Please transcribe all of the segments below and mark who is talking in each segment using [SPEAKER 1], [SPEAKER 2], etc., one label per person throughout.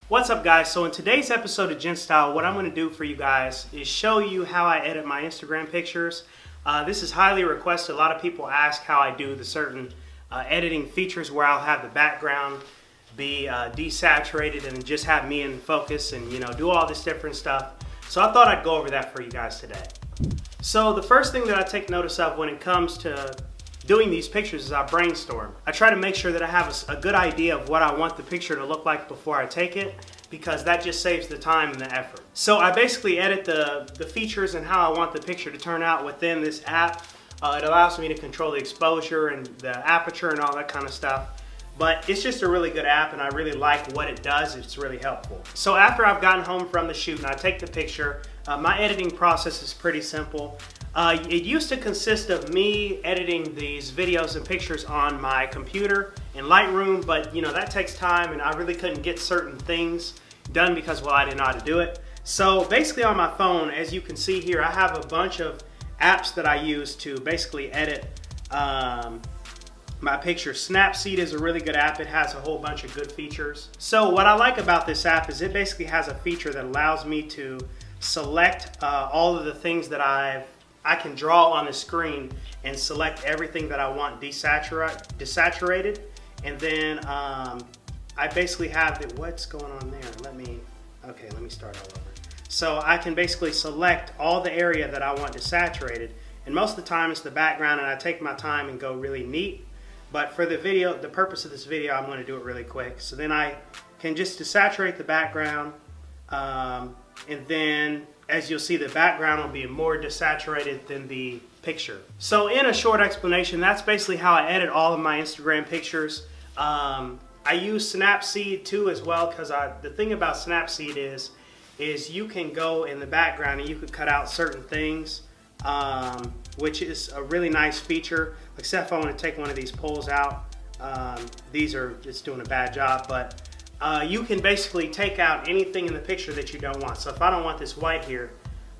[SPEAKER 1] What's up guys? So in today's episode of Gentstyle, what I'm going to do for you guys is show you how I edit my Instagram pictures. This is highly requested. A lot of people ask how I do the certain editing features where I'll have the background be desaturated and just have me in focus and do all this different stuff. So I thought I'd go over that for you guys today. So the first thing that I take notice of when it comes to doing these pictures is I brainstorm. I try to make sure that I have a good idea of what I want the picture to look like before I take it, because that just saves the time and the effort. So I basically edit the features and how I want the picture to turn out within this app. It allows me to control the exposure and the aperture and all that kind of stuff. But it's just a really good app and I really like what it does. It's really helpful. So after I've gotten home from the shoot and I take the picture, my editing process is pretty simple. It used to consist of me editing these videos and pictures on my computer in Lightroom, but that takes time and I really couldn't get certain things done because, well, I didn't know how to do it. So basically on my phone, as you can see here, I have a bunch of apps that I use to basically edit my pictures. Snapseed is a really good app. It has a whole bunch of good features. So what I like about this app is it basically has a feature that allows me to select all of the things that I can draw on the screen and select everything that I want desaturated, and then I basically have what's going on there. Let me start all over. So I can basically select all the area that I want desaturated, and most of the time it's the background, and I take my time and go really neat. But for the video, the purpose of this video, I'm going to do it really quick. So then I can just desaturate the background, and then as you'll see, the background will be more desaturated than the picture. So in a short explanation, that's basically how I edit all of my Instagram pictures. I use Snapseed too as well, because the thing about Snapseed is you can go in the background and you can cut out certain things, which is a really nice feature. Except if I want to take one of these poles out, it's doing a bad job, but you can basically take out anything in the picture that you don't want. So if I don't want this white here,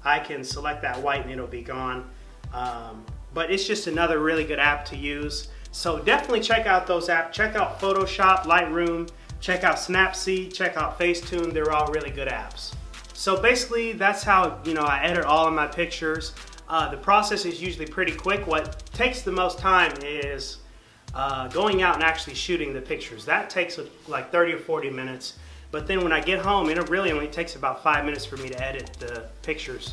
[SPEAKER 1] I can select that white and it'll be gone. But it's just another really good app to use. So definitely check out those apps. Check out Photoshop, Lightroom, check out Snapseed, check out Facetune. They're all really good apps. So basically that's how I edit all of my pictures. The process is usually pretty quick. What takes the most time is going out and actually shooting the pictures. That takes like 30 or 40 minutes. But then when I get home, it really only takes about 5 minutes for me to edit the pictures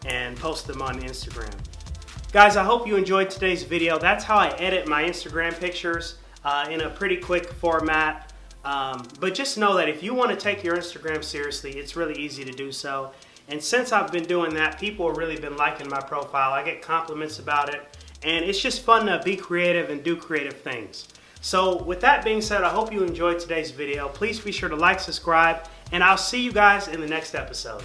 [SPEAKER 1] and post them on Instagram. Guys, I hope you enjoyed today's video. That's how I edit my Instagram pictures in a pretty quick format. But just know that if you want to take your Instagram seriously, it's really easy to do so. And since I've been doing that, people have really been liking my profile. I get compliments about it. And it's just fun to be creative and do creative things. So with that being said, I hope you enjoyed today's video. Please be sure to like, subscribe, and I'll see you guys in the next episode.